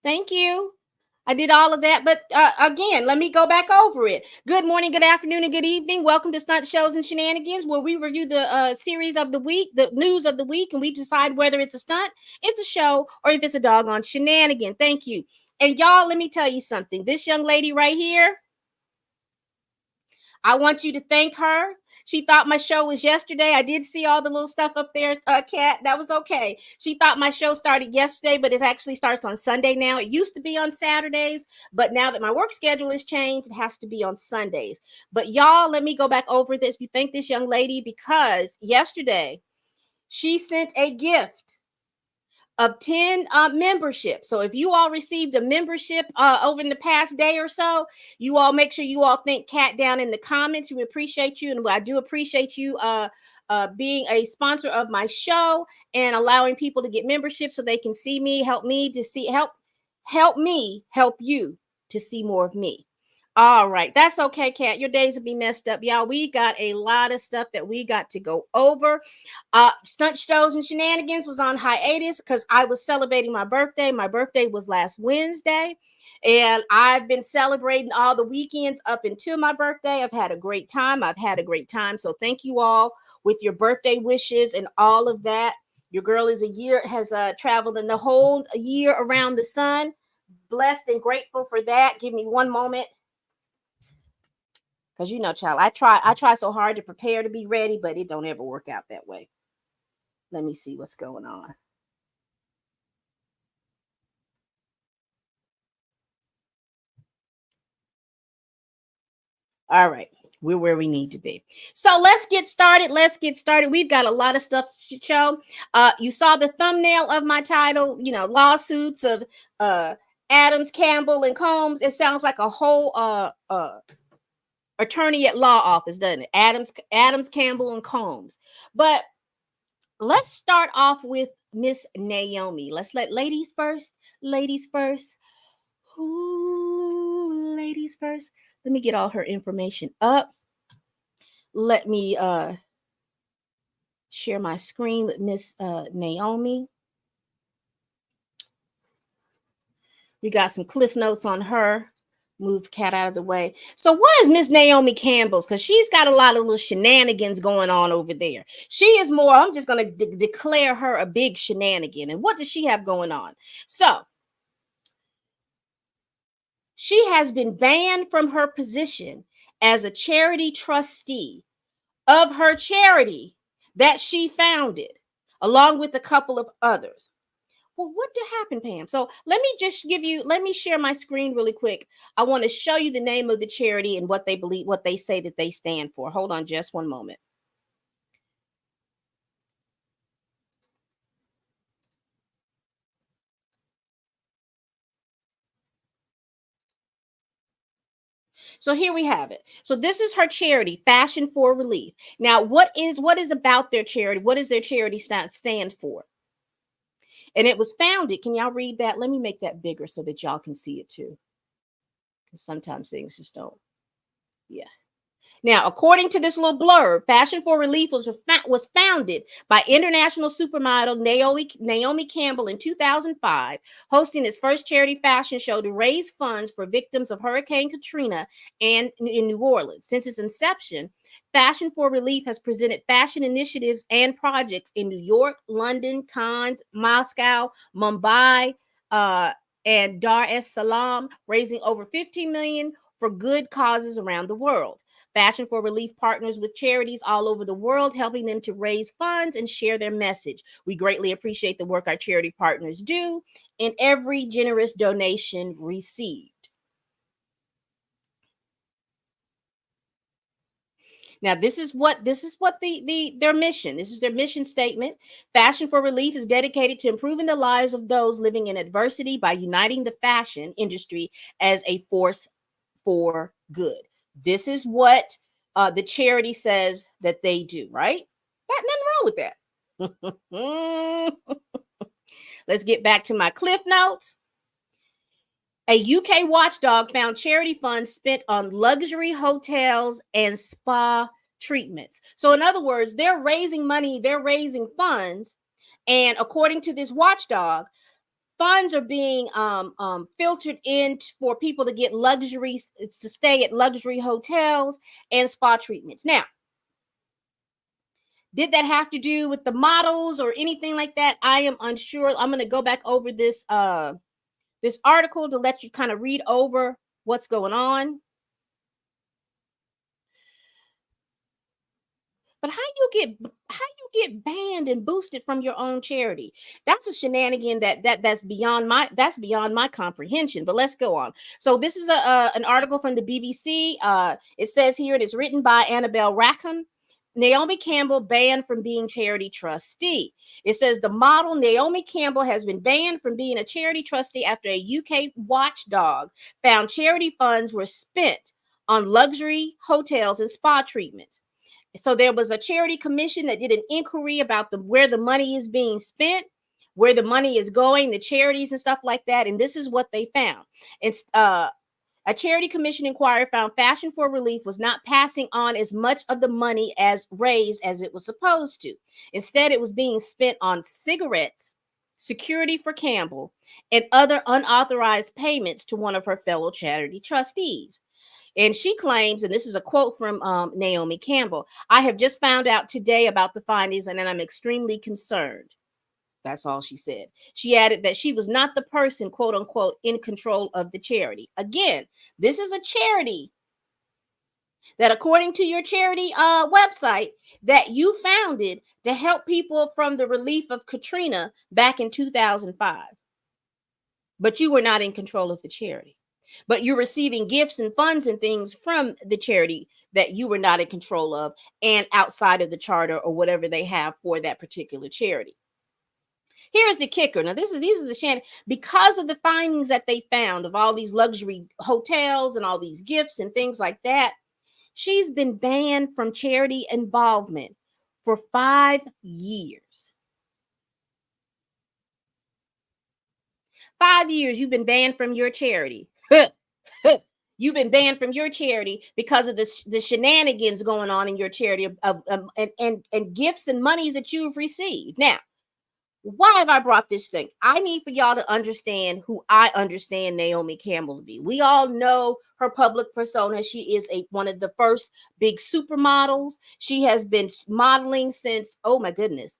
Thank you. I did all of that, but again, let me go back over it. Good morning, good afternoon, and good evening. Welcome to Stunt Shows and Shenanigans, where we review the series of the week, the news of the week, and we decide whether it's a stunt, it's a show, or if it's a doggone shenanigan. Thank you. And y'all, let me tell you something. This young lady right here, I want you to thank her. She thought my show was yesterday. I did see all the little stuff up there, Kat. That was okay. She thought my show started yesterday, but it actually starts on Sunday now. It used to be on Saturdays, but now that my work schedule has changed, it has to be on Sundays. But y'all, let me go back over this. You thank this young lady because yesterday she sent a gift of 10 memberships. So if you all received a membership over in the past day or so, you all make sure you all thank Kat down in the comments. We appreciate you, and I do appreciate you being a sponsor of my show and allowing people to get memberships so they can see me, help me to see, help me help you to see more of me. All right, that's okay, Kat. Your days will be messed up, y'all. We got a lot of stuff that we got to go over. Stunt Shows and Shenanigans was on hiatus because I was celebrating my birthday. My birthday was last Wednesday, and I've been celebrating all the weekends up until my birthday. I've had a great time. So thank you all with your birthday wishes and all of that. Your girl has traveled in the whole year around the sun. Blessed and grateful for that. Give me one moment. Because child, I try so hard to prepare to be ready, but it don't ever work out that way. Let me see what's going on. All right, we're where we need to be. So let's get started. We've got a lot of stuff to show. You saw the thumbnail of my title, lawsuits of Adams, Campbell, and Combs. It sounds like a whole attorney at law office, doesn't it? Adams, Campbell, and Combs. But let's start off with Miss Naomi. Let's let ladies first. Ladies first. Ooh, ladies first. Let me get all her information up. Let me share my screen with Miss Naomi. We got some cliff notes on her. Move Cat out of the way. So what is Miss Naomi Campbell's? Because she's got a lot of little shenanigans going on over there. She is more, I'm just going to declare her a big shenanigan. And what does she have going on? So she has been banned from her position as a charity trustee of her charity that she founded, along with a couple of others. Well, what did happen, Pam? So let me share my screen really quick. I want to show you the name of the charity and what they believe, what they say that they stand for. Hold on just one moment. So here we have it. So this is her charity, Fashion for Relief. Now, what is about their charity? What does their charity stand for? And it was founded. Can y'all read that? Let me make that bigger so that y'all can see it too. Because sometimes things just don't. Yeah. Now, according to this little blurb, Fashion for Relief was founded by international supermodel Naomi Campbell in 2005, hosting its first charity fashion show to raise funds for victims of Hurricane Katrina and in New Orleans. Since its inception, Fashion for Relief has presented fashion initiatives and projects in New York, London, Cannes, Moscow, Mumbai, and Dar es Salaam, raising over $15 million for good causes around the world. Fashion for Relief partners with charities all over the world, helping them to raise funds and share their message. We greatly appreciate the work our charity partners do and every generous donation received. Now, this is what their mission. This is their mission statement. Fashion for Relief is dedicated to improving the lives of those living in adversity by uniting the fashion industry as a force for good. This is what the charity says that they do, right? Got nothing wrong with that. Let's get back to my cliff notes. A UK watchdog found charity funds spent on luxury hotels and spa treatments. So, in other words, they're raising money, they're raising funds. And according to this watchdog, funds are being filtered in for people to get luxuries to stay at luxury hotels and spa treatments. Now, did that have to do with the models or anything like that? I am unsure. I'm going to go back over this article to let you kind of read over what's going on. But how you get banned and boosted from your own charity? That's a shenanigan that's beyond my comprehension. But let's go on. So this is an article from the BBC. It says here it is written by Annabelle Rackham. Naomi Campbell banned from being charity trustee. It says the model Naomi Campbell has been banned from being a charity trustee after a UK watchdog found charity funds were spent on luxury hotels and spa treatments. So there was a charity commission that did an inquiry about where the money is being spent, where the money is going, the charities and stuff like that. And this is what they found. It's a charity commission inquiry found Fashion for Relief was not passing on as much of the money as raised as it was supposed to. Instead, it was being spent on cigarettes, security for Campbell, and other unauthorized payments to one of her fellow charity trustees. And she claims, and this is a quote from Naomi Campbell, I have just found out today about the findings and I'm extremely concerned. That's all she said. She added that she was not the person, quote unquote, in control of the charity. Again, this is a charity that, according to your charity website, that you founded to help people from the relief of Katrina back in 2005. But you were not in control of the charity. But you're receiving gifts and funds and things from the charity that you were not in control of and outside of the charter or whatever they have for that particular charity. Here's the kicker. Now, these are the because of the findings that they found of all these luxury hotels and all these gifts and things like that, she's been banned from charity involvement for 5 years. 5 years you've been banned from your charity. You've been banned from your charity because of the shenanigans going on in your charity and gifts and monies that you've received. Now, why have I brought this thing? I need for y'all to understand who I understand Naomi Campbell to be. We all know her public persona. She is one of the first big supermodels. She has been modeling since, oh my goodness,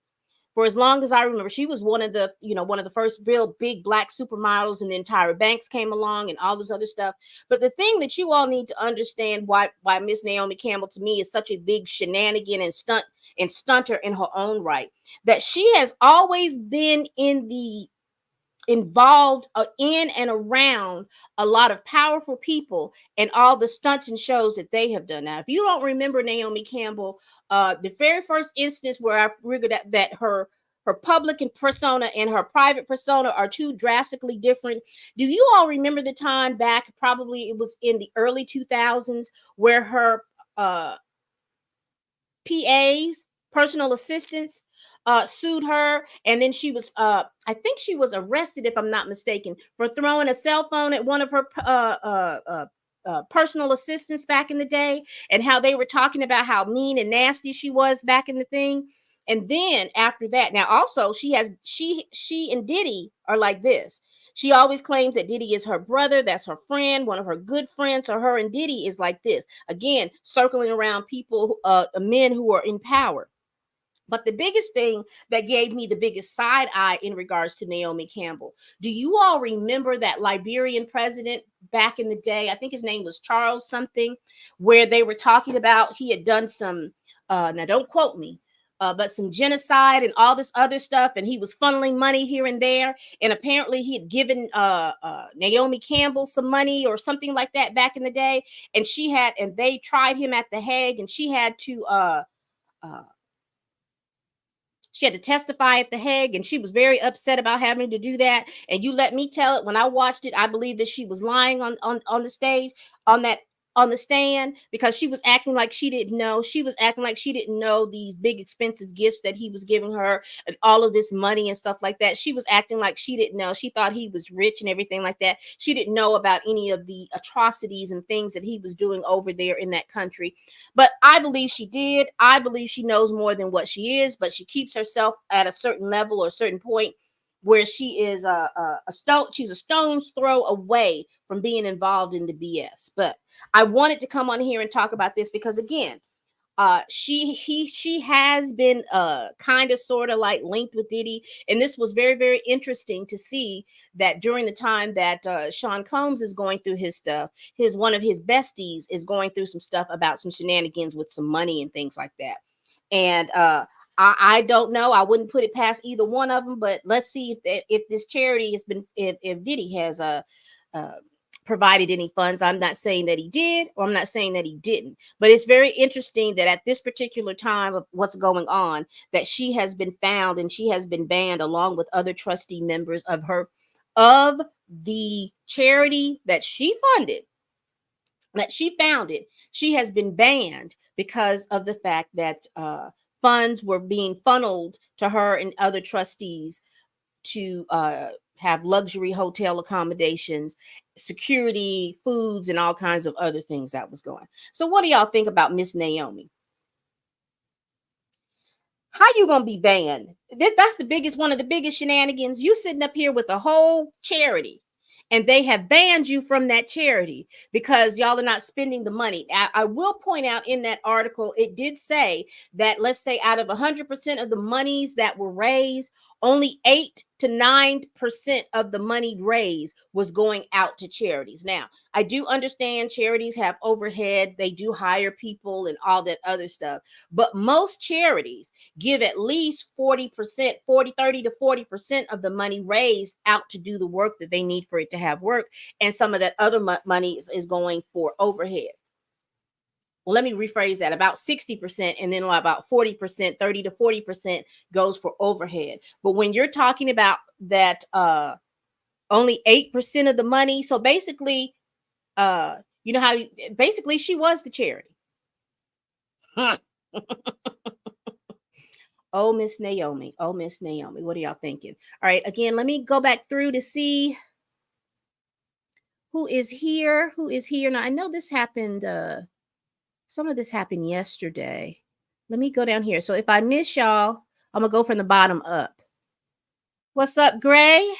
for as long as I remember. She was one of the first real big black supermodels, and the entire Banks came along and all this other stuff. But the thing that you all need to understand why Miss Naomi Campbell to me is such a big shenanigan and stunter in her own right, that she has always been involved in and around a lot of powerful people and all the stunts and shows that they have done. Now, if you don't remember Naomi Campbell, the very first instance where I figured that her public persona and her private persona are two drastically different. Do you all remember the time back, probably it was in the early 2000s, where her PAs, personal assistants, sued her, and then she was I think she was arrested, if I'm not mistaken, for throwing a cell phone at one of her personal assistants back in the day, and how they were talking about how mean and nasty she was back in the thing. And then after that, now also she and Diddy are like this. She always claims that Diddy is her brother, that's her friend, one of her good friends. So her and Diddy is like this, again, circling around people, men who are in power. But the biggest thing that gave me the biggest side eye in regards to Naomi Campbell, do you all remember that Liberian president back in the day? I think his name was Charles something, where they were talking about he had done some, now don't quote me, but some genocide and all this other stuff, and he was funneling money here and there. And apparently he had given Naomi Campbell some money or something like that back in the day. And they tried him at The Hague, and she had to testify at The Hague, and she was very upset about having to do that. And you let me tell it, when I watched it, I believe that she was lying on the stage, on the stand, because she was acting like she didn't know. She was acting like she didn't know these big expensive gifts that he was giving her and all of this money and stuff like that. She was acting like she didn't know. She thought he was rich and everything like that. She didn't know about any of the atrocities and things that he was doing over there in that country. But I believe she did. I believe she knows more than what she is, but she keeps herself at a certain level or a certain point where she is a stone. She's a stone's throw away from being involved in the BS. But I wanted to come on here and talk about this because again, she has been kind of sort of like linked with Diddy, and this was very very interesting to see that during the time that Sean Combs is going through his stuff, his one of his besties is going through some stuff about some shenanigans with some money and things like that. And I don't know. I wouldn't put it past either one of them, but let's see if this charity has been, if Diddy has uh, provided any funds. I'm not saying that he did, or I'm not saying that he didn't, but it's very interesting that at this particular time of what's going on, that she has been found and she has been banned along with other trustee members of her, of the charity that she funded, that she founded. She has been banned because of the fact that funds were being funneled to her and other trustees to have luxury hotel accommodations, security, foods, and all kinds of other things that was going. So, what do y'all think about Miss Naomi? How you gonna be banned? That's the biggest, one of the biggest shenanigans. You sitting up here with a whole charity, and they have banned you from that charity because y'all are not spending the money. I will point out in that article, it did say that, let's say out of 100% of the monies that were raised, only 8 to 9% of the money raised was going out to charities. Now, I do understand charities have overhead, they do hire people and all that other stuff, but most charities give at least 40%, 40, 30 to 40% of the money raised out to do the work that they need for it to have work. And some of that other money is going for overhead. Well, let me rephrase that, about 60%, and then about 40%, 30 to 40% goes for overhead. But when you're talking about that, only 8% of the money, so basically, you know how basically she was the charity. Huh. Oh, Miss Naomi. Oh, Miss Naomi. What are y'all thinking? All right. Again, let me go back through to see who is here. Who is here? Now, I know this happened. Some of this happened yesterday. Let me go down here. So if I miss y'all, I'm going to go from the bottom up. What's up, Gray?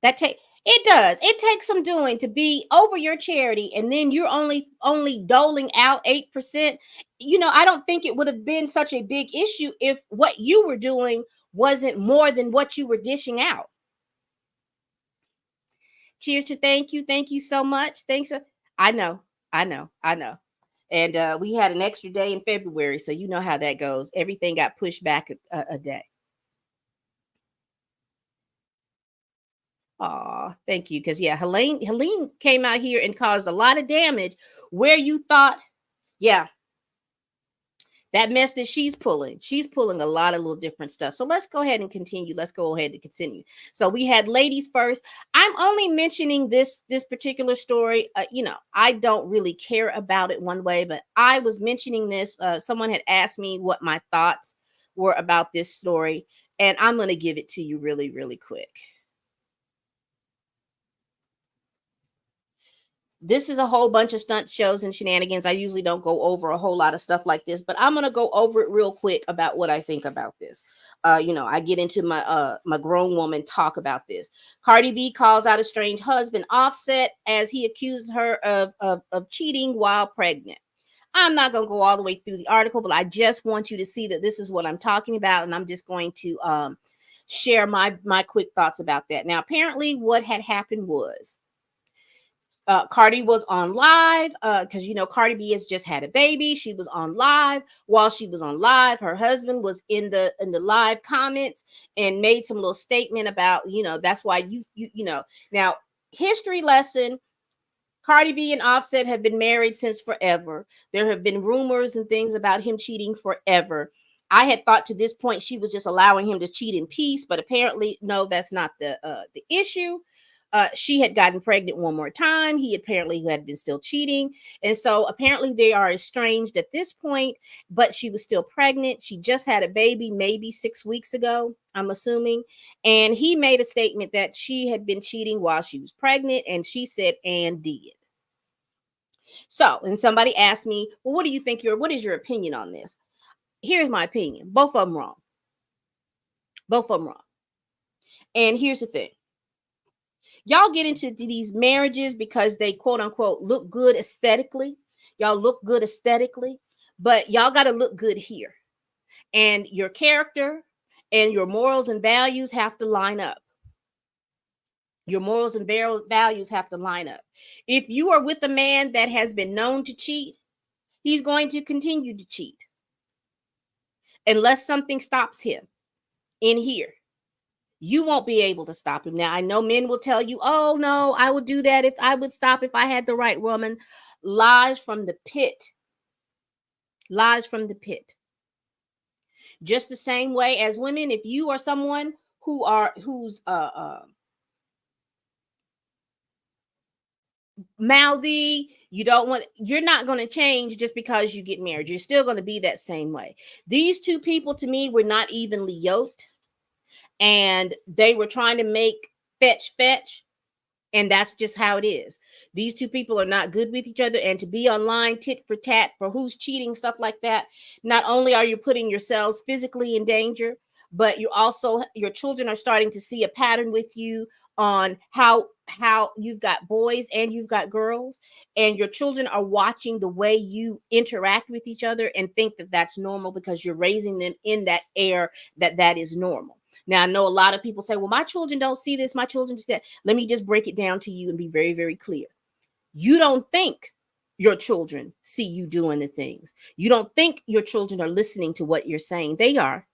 That take it does. It takes some doing to be over your charity, and then you're only doling out 8%. You know, I don't think it would have been such a big issue if what you were doing wasn't more than what you were dishing out. Cheers to thank you. Thank you so much. Thanks. I know. I know. And we had an extra day in February, so you know how that goes. Everything got pushed back a day. Aw, thank you. Because yeah, Helene came out here and caused a lot of damage where you thought, yeah, that mess that she's pulling a lot of little different stuff. So let's go ahead and continue. Let's go ahead and continue. So we had ladies first. I'm only mentioning this particular story. You know, I don't really care about it one way, but I was mentioning this. Someone had asked me what my thoughts were about this story, and I'm going to give it to you really, really quick. This is a whole bunch of stunt shows and shenanigans. I usually don't go over a whole lot of stuff like this, but I'm gonna go over it real quick about what I think about this. You know, I get into my grown woman talk about this. Cardi B calls out estranged husband Offset as he accuses her of cheating while pregnant. I'm not gonna go all the way through the article, but I just want you to see that this is what I'm talking about, and I'm just going to share my quick thoughts about that. Now, apparently, what had happened was Cardi was on live because you know Cardi B has just had a baby. She was on live. While she was on live, her husband was in the live comments and made some little statement about, you know, that's why you know. Now, history lesson: Cardi B and Offset have been married since forever. There have been rumors and things about him cheating forever. I had thought to this point she was just allowing him to cheat in peace, but apparently no, that's not the issue. She had gotten pregnant one more time. He apparently had been still cheating. And so apparently they are estranged at this point, but she was still pregnant. She just had a baby maybe 6 weeks ago, I'm assuming. And he made a statement that she had been cheating while she was pregnant. And she said, and did. So, and somebody asked me, well, what do you think what is your opinion on this? Here's my opinion. Both of them wrong. Both of them wrong. And here's the thing. Y'all get into these marriages because they quote unquote look good aesthetically. Y'all look good aesthetically, but y'all got to look good here. And your character and your morals and values have to line up. Your morals and values have to line up. If you are with a man that has been known to cheat, he's going to continue to cheat unless something stops him in here. You won't be able to stop him. Now, I know men will tell you, oh, no, I would do that if I would stop if I had the right woman. Lies from the pit. Lies from the pit. Just the same way as women, if you are someone who's mouthy, you're not going to change just because you get married. You're still going to be that same way. These two people, to me, were not evenly yoked, and they were trying to make fetch. And that's just how it is. These two people are not good with each other. And to be online tit for tat for who's cheating, stuff like that, not only are you putting yourselves physically in danger, but your children are starting to see a pattern with you on how you've got boys and you've got girls, and your children are watching the way you interact with each other and think that that's normal because you're raising them in that air that is normal. Now, I know a lot of people say, well, my children don't see this. My children just that. Let me just break it down to you and be very, very clear. You don't think your children see you doing the things. You don't think your children are listening to what you're saying. They are.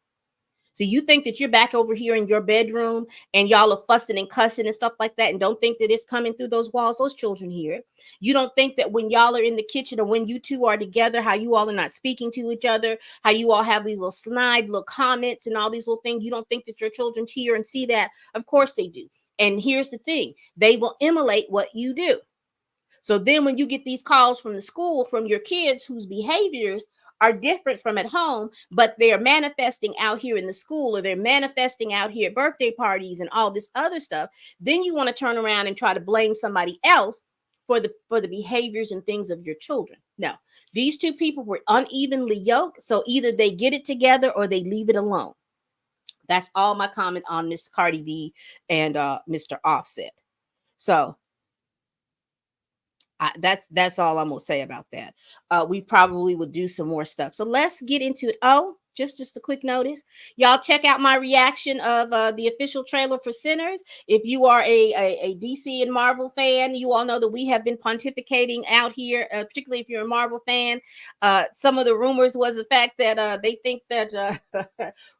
So you think that you're back over here in your bedroom and y'all are fussing and cussing and stuff like that, and don't think that it's coming through those walls. Those children hear it. You don't think that when y'all are in the kitchen or when you two are together, how you all are not speaking to each other, how you all have these little snide little comments and all these little things. You don't think that your children hear and see that. Of course they do. And here's the thing. They will emulate what you do. So then when you get these calls from the school, from your kids whose behaviors are different from at home, but they're manifesting out here in the school, or they're manifesting out here at birthday parties and all this other stuff, then you want to turn around and try to blame somebody else for the behaviors and things of your children. No, these two people were unevenly yoked. So either they get it together or they leave it alone. That's all my comment on Miss Cardi B and Mr. Offset. So that's all I'm gonna say about that. We probably will do some more stuff. So let's get into it. Oh, just a quick notice, y'all check out my reaction of the official trailer for Sinners. If you are a DC and Marvel fan, you all know that we have been pontificating out here, particularly if you're a Marvel fan. Some of the rumors was the fact that they think that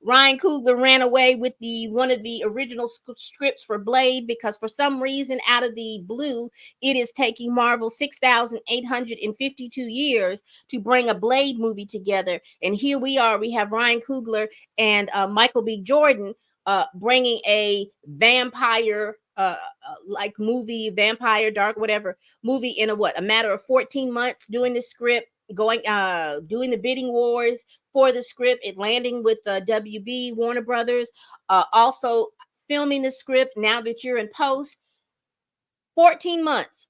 Ryan Coogler ran away with one of the original scripts for Blade, because for some reason out of the blue, it is taking Marvel 6,852 years to bring a Blade movie together. And here we are. We have Ryan Coogler and Michael B. Jordan bringing a vampire like movie, vampire, dark, whatever movie in a matter of 14 months doing the script, doing the bidding wars for the script, it landing with WB, Warner Brothers, also filming the script now that you're in post. 14 months.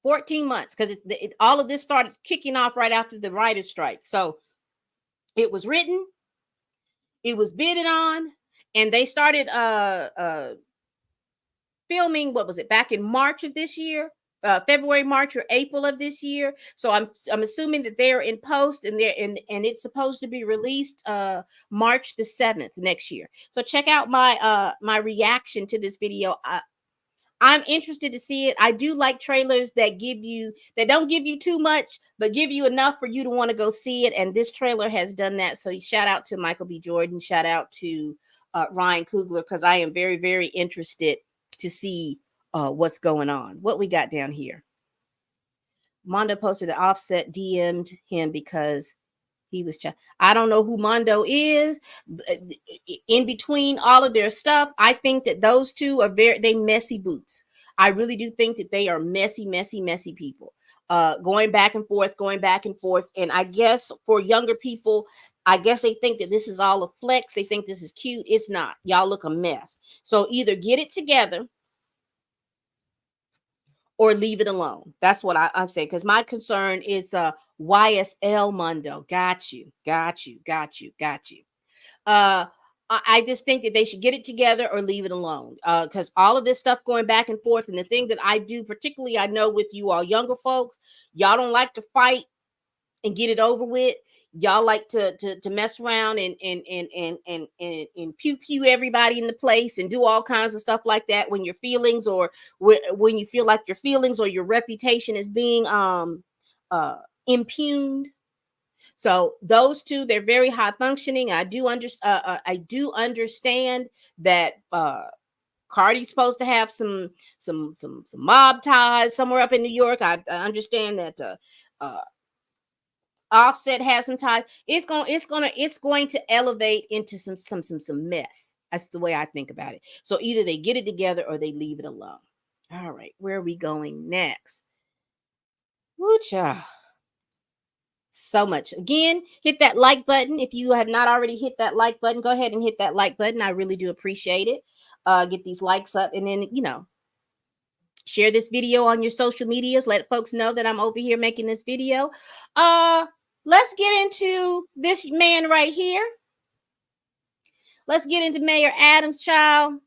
14 months, because all of this started kicking off right after the writer's strike. So it was written, it was bidded on, and they started filming, what was it, back in March of this year, February, March, or April of this year. So I'm assuming that they're in post, and it's supposed to be released March the 7th next year. So check out my reaction to this video. I'm interested to see it. I do like trailers that don't give you too much, but give you enough for you to want to go see it. And this trailer has done that. So shout out to Michael B. Jordan. Shout out to Ryan Coogler, because I am very, very interested to see what's going on. What we got down here. Mondo posted an Offset DM'd him because he was I don't know who Mondo is. In between all of their stuff, I think that those two are they messy boots. I really do think that they are messy people. Going back and forth. And I guess for younger people, I guess they think that this is all a flex. They think this is cute. It's not. Y'all look a mess. So either get it together or leave it alone. That's what I'm saying. Because my concern is YSL Mondo. Got you. Uh, I just think that they should get it together or leave it alone. Because all of this stuff going back and forth, and the thing that I do, particularly, I know with you all younger folks, y'all don't like to fight and get it over with. Y'all like to mess around and pew pew everybody in the place and do all kinds of stuff like that when your feelings or when you feel like your feelings or your reputation is being uh impugned. So those two, they're very high functioning. I do understand that Cardi's supposed to have some mob ties somewhere up in New York. I understand that uh Offset has some ties. It's going to elevate into some mess. That's the way I think about it. So either they get it together or they leave it alone. All right, where are we going next? Woocha. So much. Again, hit that like button. If you have not already hit that like button, go ahead and hit that like button. I really do appreciate it. Get these likes up, and then share this video on your social medias. Let folks know that I'm over here making this video. Let's get into this man right here. Let's get into Mayor Adams, child.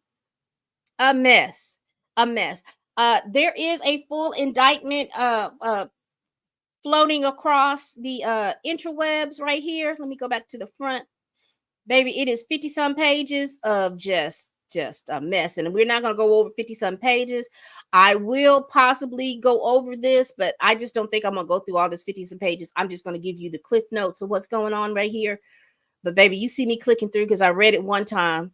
A mess. A mess. There is a full indictment floating across the interwebs right here. Let me go back to the front. Baby, it is 50 some pages of just a mess, and we're not going to go over 50 some pages. I will possibly go over this, but I just don't think I'm going to go through all this 50 some pages. I'm just going to give you the cliff notes of what's going on right here. But baby, you see me clicking through because I read it one time.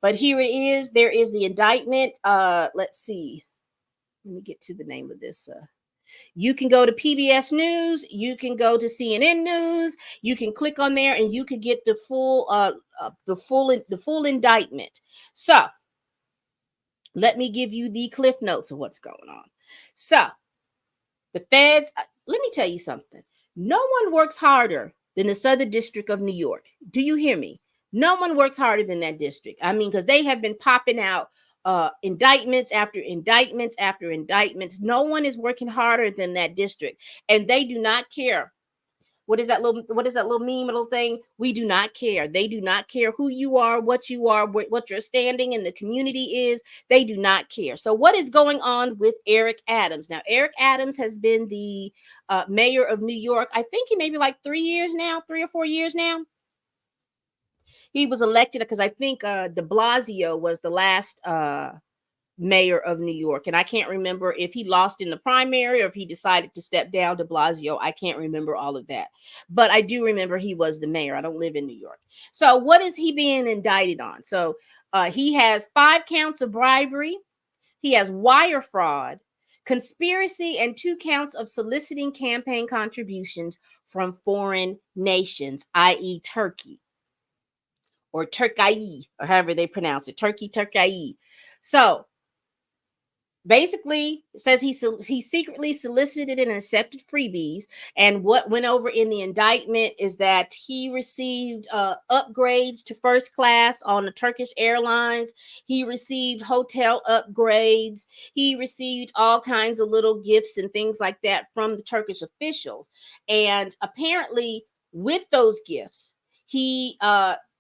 But here it is. There is the indictment. Let's see. Let me get to the name of this. You can go to PBS News. You can go to CNN News. You can click on there, and you can get the full indictment. So let me give you the cliff notes of what's going on. So the feds. Let me tell you something. No one works harder than the Southern District of New York. Do you hear me? No one works harder than that district. I mean, because they have been popping out indictments after indictments after indictments. No one is working harder than that district, and they do not care. What is that little meme little thing? We do not care. They do not care who you are, what your standing in the community is. They do not care. So what is going on with Eric Adams? Now, Eric Adams has been the mayor of New York. I think he maybe like 3 or 4 years now. He was elected because I think de Blasio was the last mayor of New York. And I can't remember if he lost in the primary or if he decided to step down to Blasio. I can't remember all of that. But I do remember he was the mayor. I don't live in New York. So what is he being indicted on? So he has 5 counts of bribery. He has wire fraud, conspiracy, and 2 counts of soliciting campaign contributions from foreign nations, i.e. Turkey. Or Turkey, or however they pronounce it. Turkey. So basically, it says he secretly solicited and accepted freebies. And what went over in the indictment is that he received upgrades to first class on the Turkish Airlines. He received hotel upgrades. He received all kinds of little gifts and things like that from the Turkish officials. And apparently, with those gifts,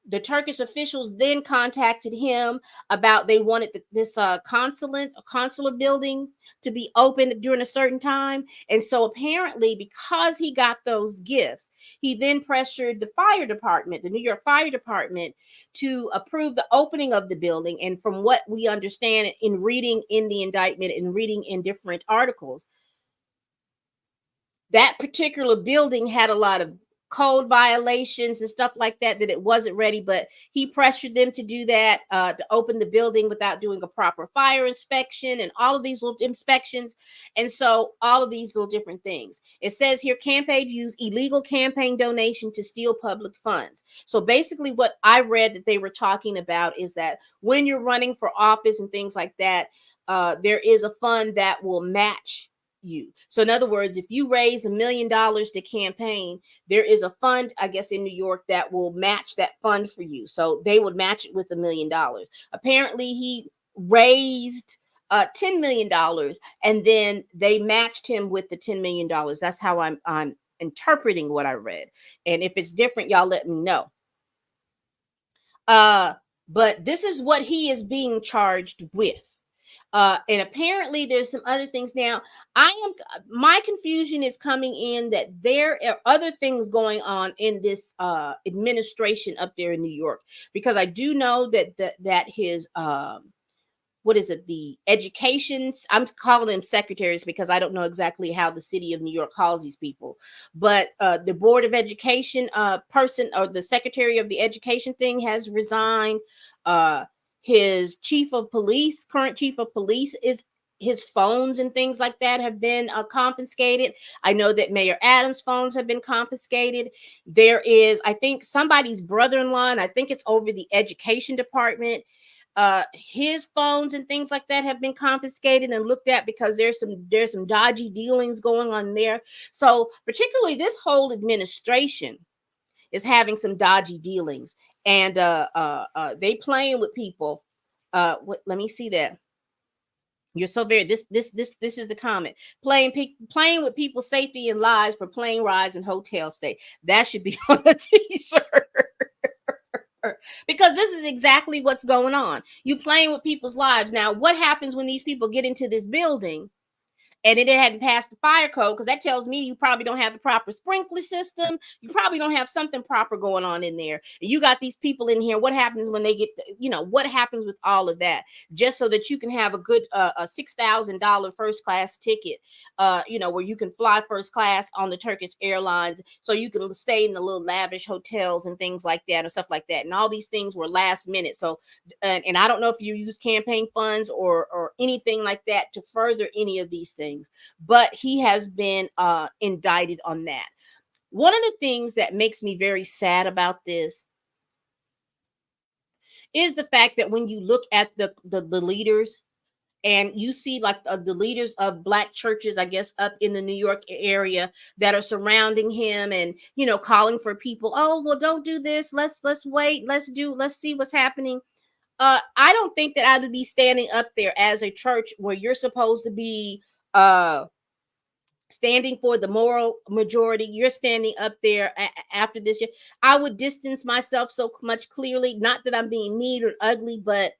the Turkish officials then contacted him about they wanted this consular building to be open during a certain time. And so apparently, because he got those gifts, he then pressured the fire department, the New York Fire Department, to approve the opening of the building. And from what we understand in reading in the indictment and reading in different articles, that particular building had a lot of code violations and stuff like that it wasn't ready, but he pressured them to do that, to open the building without doing a proper fire inspection and all of these little inspections. And so all of these little different things. It says here, campaign used illegal campaign donation to steal public funds. So basically what I read that they were talking about is that when you're running for office and things like that, there is a fund that will match you. So in other words, if you raise $1 million to campaign, there is a fund, I guess, in New York that will match that fund for you. So they would match it with $1 million. Apparently he raised $10 million, and then they matched him with the $10 million. That's how I'm interpreting what I read. And if it's different, y'all let me know. Uh, but this is what he is being charged with. And apparently there's some other things now. My confusion is coming in that there are other things going on in this administration up there in New York, because I do know that his what is it, the educations, I'm calling them secretaries because I don't know exactly how the city of New York calls these people, but the board of education person, or the secretary of the education thing, has resigned. His chief of police, current chief of police, is his phones and things like that have been confiscated. I know that Mayor Adams' phones have been confiscated. There is, I think, somebody's brother-in-law, and I think it's over the education department, his phones and things like that have been confiscated and looked at, because there's some dodgy dealings going on there. So particularly this whole administration is having some dodgy dealings, and they playing with people. Let me see that. You're so very, this is the comment. Playing with people's safety and lives for plane rides and hotel stay. That should be on a t-shirt. Because this is exactly what's going on. You playing with people's lives. Now, what happens when these people get into this building and it hadn't passed the fire code? Because that tells me you probably don't have the proper sprinkler system. You probably don't have something proper going on in there. You got these people in here. What happens when they get, what happens with all of that? Just so that you can have a good a $6,000 first class ticket, where you can fly first class on the Turkish Airlines, so you can stay in the little lavish hotels and things like that, or stuff like that. And all these things were last minute. So, and I don't know if you use campaign funds or anything like that to further any of these things, but he has been indicted on that. One of the things that makes me very sad about this is the fact that when you look at the leaders, and you see like the leaders of black churches, I guess, up in the New York area, that are surrounding him and calling for people, oh well, don't do this, let's wait, let's see what's happening. I don't think that I would be standing up there as a church where you're supposed to be uh standing for the moral majority. You're standing up there after this year. I would distance myself so much clearly. Not that I'm being mean or ugly, but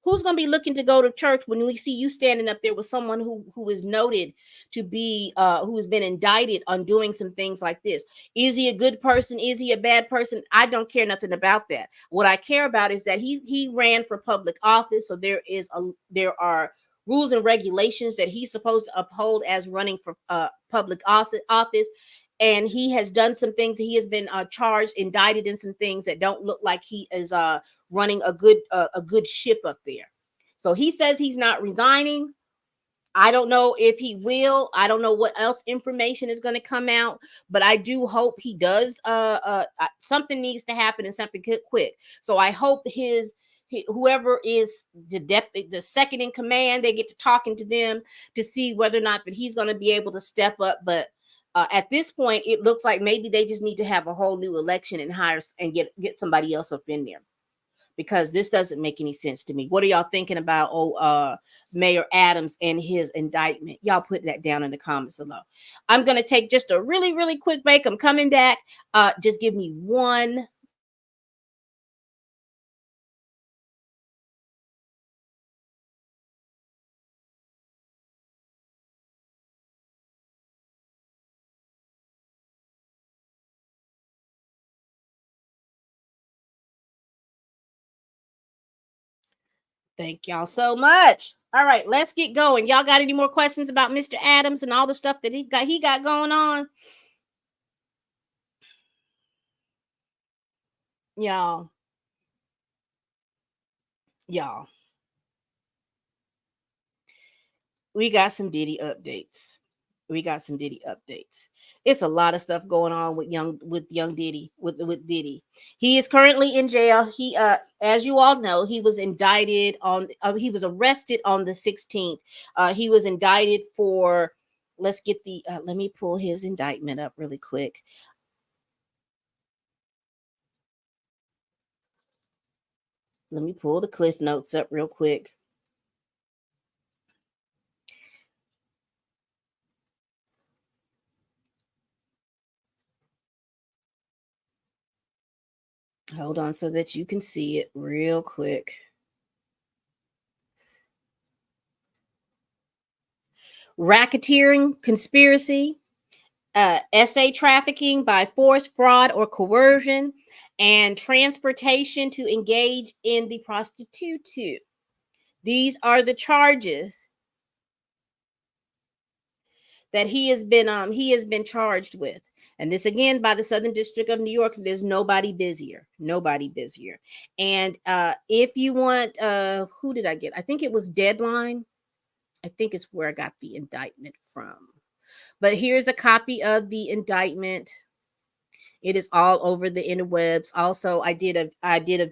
who's going to be looking to go to church when we see you standing up there with someone who is noted to be who has been indicted on doing some things like this? Is he a good person? Is he a bad person? I don't care nothing about that. What I care about is that he ran for public office, so there are rules and regulations that he's supposed to uphold as running for public office. And he has done some things. He has been charged, indicted in some things that don't look like he is running a good ship up there. So he says he's not resigning. I don't know if he will. I don't know what else information is going to come out, but I do hope he does. Something needs to happen, and something quick. So I hope whoever is the second in command, they get to talking to them to see whether or not that he's going to be able to step up. But at this point, it looks like maybe they just need to have a whole new election and hire and get somebody else up in there, because this doesn't make any sense to me. What are y'all thinking about Mayor Adams and his indictment? Y'all put that down in the comments below. I'm going to take just a really, really quick break. I'm coming back. Just give me one. Thank y'all so much. All right, let's get going. Y'all got any more questions about Mr. Adams and all the stuff that he got going on? Y'all, y'all, we got some Diddy updates. We got some Diddy updates. It's a lot of stuff going on with young Diddy, with Diddy. He is currently in jail. He as you all know, he was indicted on he was arrested on the 16th. He was indicted for, let's get the let me pull his indictment up really quick. Let me pull the cliff notes up real quick. Hold on so that you can see it real quick. Racketeering, conspiracy, SA trafficking by force, fraud, or coercion, and transportation to engage in the prostitute. These are the charges that he has been charged with. And this again by the Southern District of New York. There's nobody busier. Nobody busier. And if you want, who did I get? I think it was Deadline. I think it's where I got the indictment from. But here's a copy of the indictment. It is all over the interwebs. Also, I did a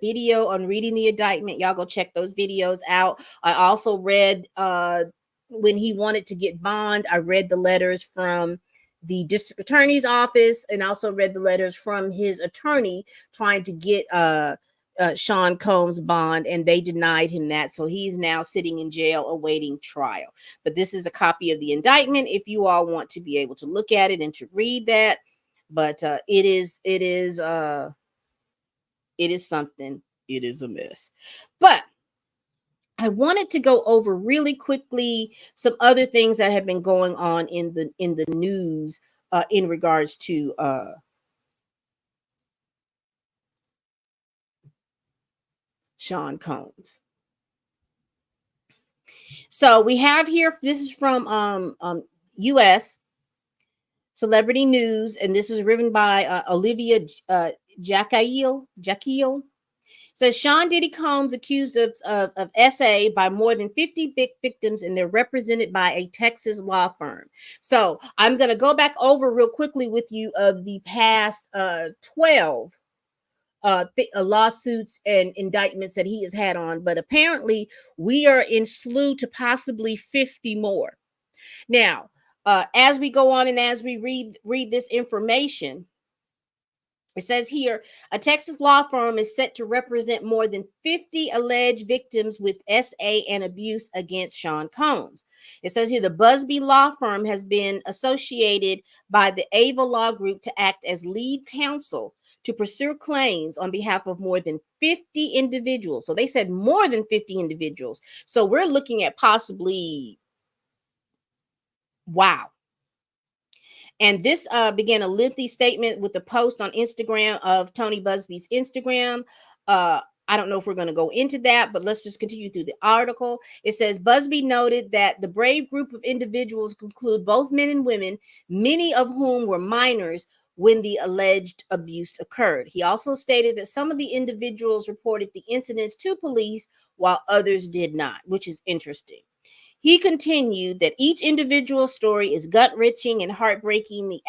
video on reading the indictment. Y'all go check those videos out. I also read when he wanted to get bond, I read the letters from the district attorney's office and also read the letters from his attorney trying to get Sean Combs bond, and they denied him that. So he's now sitting in jail awaiting trial. But this is a copy of the indictment if you all want to be able to look at it and to read that. But it is something. It is a mess. But I wanted to go over really quickly some other things that have been going on in the news in regards to Sean Combs. So we have here, this is from US Celebrity News, and this is written by Olivia Jacquiel. Says Sean Diddy Combs accused of SA by more than 50 big victims, and they're represented by a Texas law firm. So I'm going to go back over real quickly with you of the past 12 lawsuits and indictments that he has had on, but apparently we are in slew to possibly 50 more. Now, as we go on and as we read this information, it says here, a Texas law firm is set to represent more than 50 alleged victims with SA and abuse against Sean Combs. It says here, the Busby law firm has been associated by the Ava Law Group to act as lead counsel to pursue claims on behalf of more than 50 individuals. So they said more than 50 individuals. So we're looking at possibly, wow. And this began a lengthy statement with a post on Instagram of Tony Busby's Instagram. I don't know if we're going to go into that, but let's just continue through the article. It says Busby noted that the brave group of individuals include both men and women, many of whom were minors when the alleged abuse occurred. He also stated that some of the individuals reported the incidents to police while others did not, which is interesting. He continued that each individual story is gut-wrenching and heartbreaking. The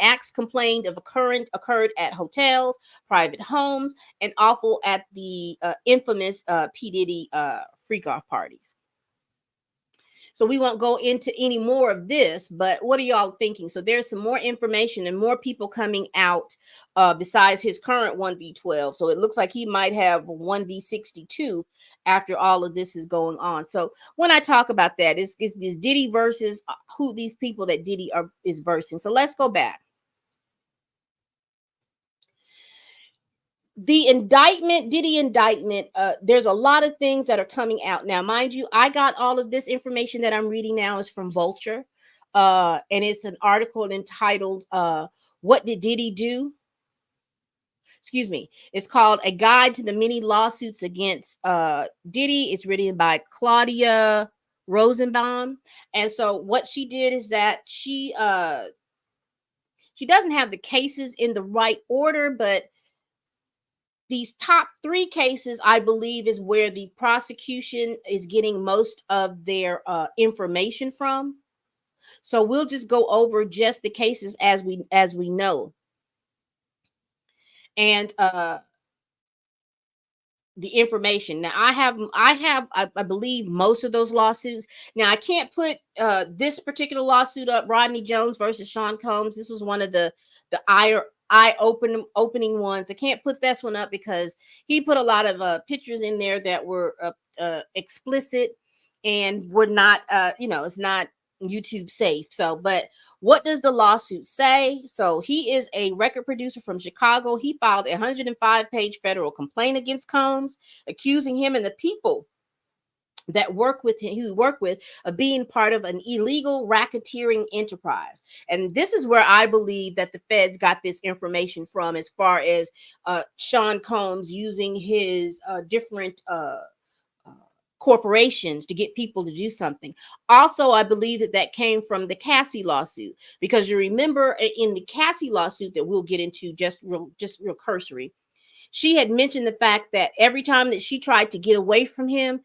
acts complained of occurred at hotels, private homes, and awful at the infamous P. Diddy freak-off parties. So we won't go into any more of this, but what are y'all thinking? So there's some more information and more people coming out besides his current 1v12. So it looks like he might have 1v62 after all of this is going on. So when I talk about that, it's this Diddy versus who these people that Diddy is versing. So let's go back. The indictment, Diddy indictment, there's a lot of things that are coming out now. Mind you, I got all of this information that I'm reading now is from Vulture, and it's an article entitled "What Did Diddy Do?" Excuse me. It's called "A Guide to the Many Lawsuits Against Diddy." It's written by Claudia Rosenbaum, and so what she did is that she doesn't have the cases in the right order, but these top 3 cases, I believe, is where the prosecution is getting most of their information from. So we'll just go over just the cases as we know. And the information. Now I believe most of those lawsuits. Now I can't put this particular lawsuit up, Rodney Jones versus Sean Combs. This was one of the eye-opening ones. I can't put this one up because he put a lot of pictures in there that were explicit and were not it's not YouTube safe. So, but what does the lawsuit say? So, he is a record producer from Chicago. He filed a 105-page federal complaint against Combs, accusing him and the people that work with him, who work with, of being part of an illegal racketeering enterprise. And this is where I believe that the feds got this information from, as far as Sean Combs using his different uh, corporations to get people to do something. Also, I believe that that came from the Cassie lawsuit, because you remember in the Cassie lawsuit that we'll get into, just real cursory, she had mentioned the fact that every time that she tried to get away from him,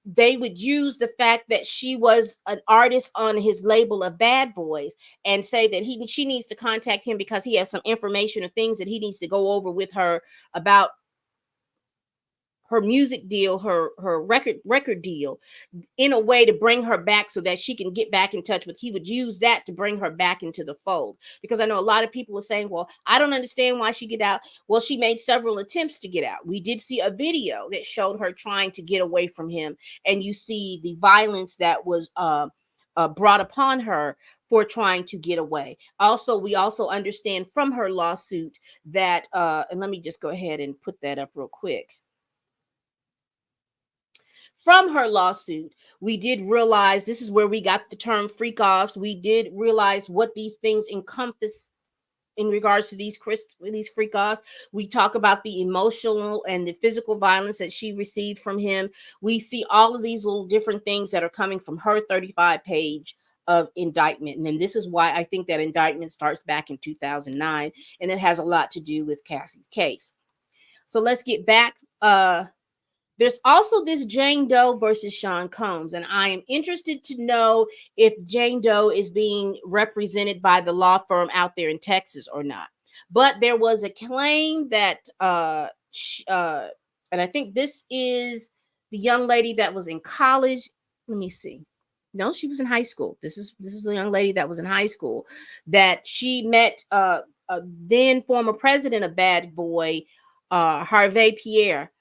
they would use the fact that she was an artist on his label of Bad Boys, and say that she needs to contact him because he has some information or things that he needs to go over with her about her music deal, her record deal, in a way to bring her back so that she can get back in touch with. He would use that to bring her back into the fold, because I know a lot of people were saying, well, I don't understand why she get out. Well, she made several attempts to get out. We did see a video that showed her trying to get away from him, and you see the violence that was brought upon her for trying to get away. Also, we also understand from her lawsuit that and let me just go ahead and put that up real quick. From her lawsuit, we did realize, this is where we got the term freak offs. We did realize what these things encompass in regards to these freak offs. We talk about the emotional and the physical violence that she received from him. We see all of these little different things that are coming from her 35-page of indictment. And then this is why I think that indictment starts back in 2009, and it has a lot to do with Cassie's case. So let's get back. There's also this Jane Doe versus Sean Combs, and I am interested to know if Jane Doe is being represented by the law firm out there in Texas or not. But there was a claim that, and I think this is the young lady that was in college. Let me see. No, she was in high school. This is a young lady that was in high school, that she met a then former president of Bad Boy, Harvey Pierre.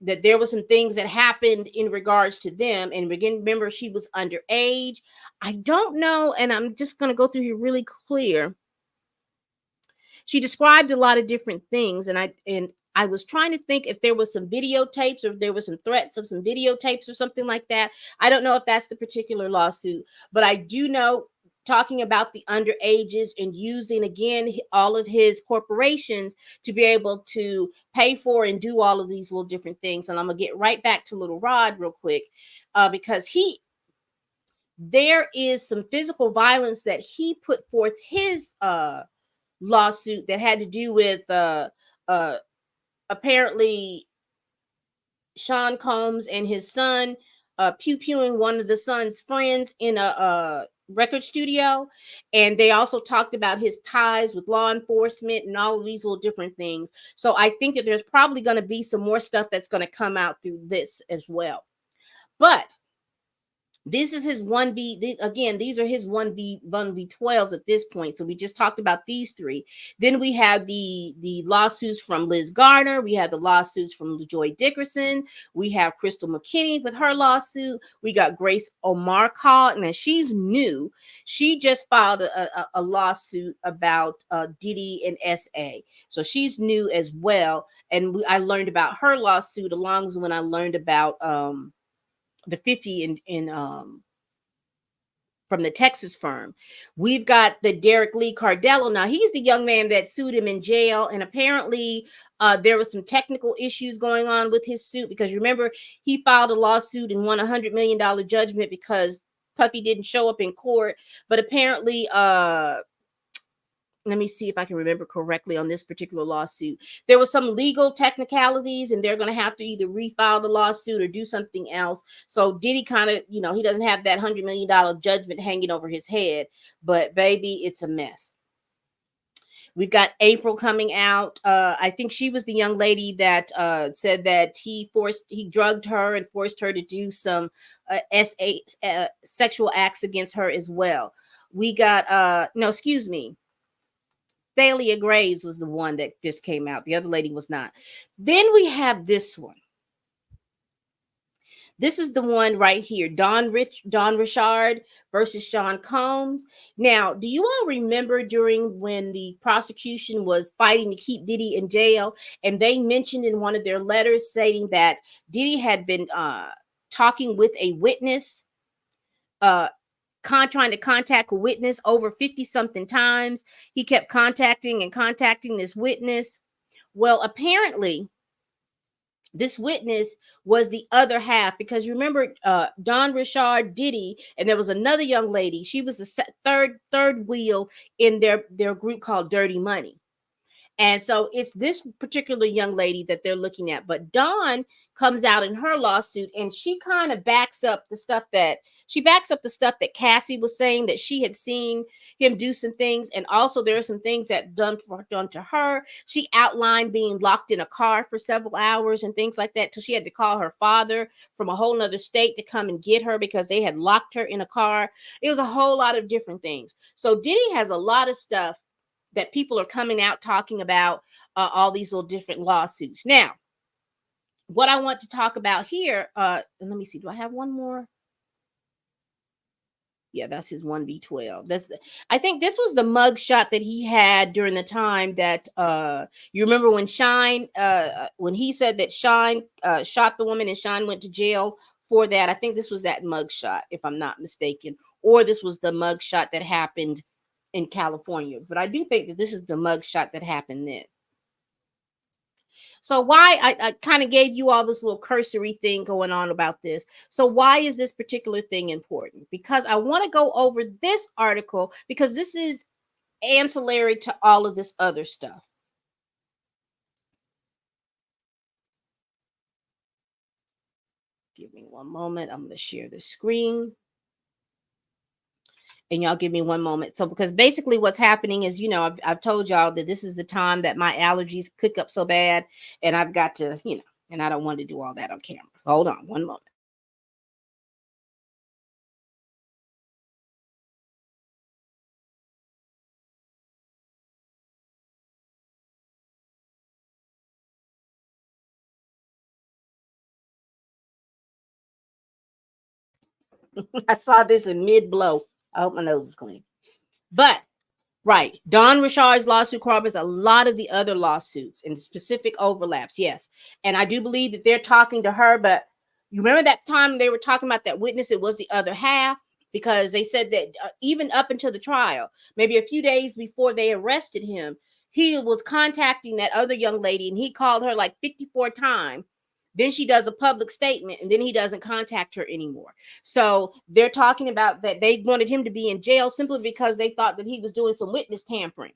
That there were some things that happened in regards to them. And again, remember, she was underage. I don't know, and I'm just going to go through here really clear. She described a lot of different things, and I was trying to think if there was some videotapes, or if there was some threats of some videotapes or something like that. I don't know if that's the particular lawsuit, but I do know, talking about the underages and using again all of his corporations to be able to pay for and do all of these little different things. And I'm gonna get right back to Little Rod real quick, because there is some physical violence that he put forth his lawsuit that had to do with apparently Sean Combs and his son pew-pewing one of the son's friends in a record studio. And they also talked about his ties with law enforcement and all of these little different things. So I think that there's probably going to be some more stuff that's going to come out through this as well. But this is his 1v. Again, these are his 1v12s at this point. So we just talked about these three. Then we have the lawsuits from Liz Garner. We have the lawsuits from LaJoy Dickerson. We have Crystal McKinney with her lawsuit. We got Grace Omar Call. Now, she's new. She just filed a lawsuit about Diddy and SA. So she's new as well. And I learned about her lawsuit along with when I learned about the 50 in from the Texas firm. We've got the Derek Lee Cardello. Now, he's the young man that sued him in jail, and apparently there was some technical issues going on with his suit, because remember, he filed a lawsuit and won $100 million judgment because Puffy didn't show up in court. But apparently let me see if I can remember correctly on this particular lawsuit. There was some legal technicalities, and they're going to have to either refile the lawsuit or do something else. So Diddy kind of, he doesn't have that $100 million judgment hanging over his head, but baby, it's a mess. We've got April coming out. I think she was the young lady that said that he drugged her and forced her to do some sexual acts against her as well. We got, no, excuse me. Thalia Graves was the one that just came out. The other lady was not. Then we have this one. This is the one right here, Don Richard versus Sean Combs. Now, do you all remember during when the prosecution was fighting to keep Diddy in jail, and they mentioned in one of their letters stating that Diddy had been talking with a witness, uh, trying to contact a witness over 50 something times. He kept contacting this witness. Well, apparently this witness was the other half, because you remember Don Richard, Diddy, and there was another young lady. She was the third wheel in their group called Dirty Money. And so it's this particular young lady that they're looking at. But Dawn comes out in her lawsuit, and she kind of backs up the stuff that Cassie was saying, that she had seen him do some things. And also there are some things that were done to her. She outlined being locked in a car for several hours and things like that, till she had to call her father from a whole nother state to come and get her because they had locked her in a car. It was a whole lot of different things. So Diddy has a lot of stuff that people are coming out talking about, all these little different lawsuits. Now, what I want to talk about here, and let me see, do I have one more? Yeah, that's his 1v12. I think this was the mug shot that he had during the time that you remember when Shine, when he said that Shine shot the woman and Shine went to jail for that. I think this was that mug shot, if I'm not mistaken, or this was the mug shot that happened in California. But I do think that this is the mug shot that happened then. So why I kind of gave you all this little cursory thing going on about this. So why is this particular thing important? Because I want to go over this article, because this is ancillary to all of this other stuff. Give me one moment. I'm going to share the screen. And y'all give me one moment. So, because basically what's happening is, I've told y'all that this is the time that my allergies kick up so bad, and I've got to, and I don't want to do all that on camera. Hold on one moment. I saw this in mid blow. I hope my nose is clean. But right, Don Richard's lawsuit covers a lot of the other lawsuits and specific overlaps. Yes, and I do believe that they're talking to her. But you remember that time they were talking about that witness? It was the other half, because they said that even up until the trial, maybe a few days before they arrested him, he was contacting that other young lady, and he called her like 54 times. Then she does a public statement, and then he doesn't contact her anymore. So they're talking about that they wanted him to be in jail simply because they thought that he was doing some witness tampering.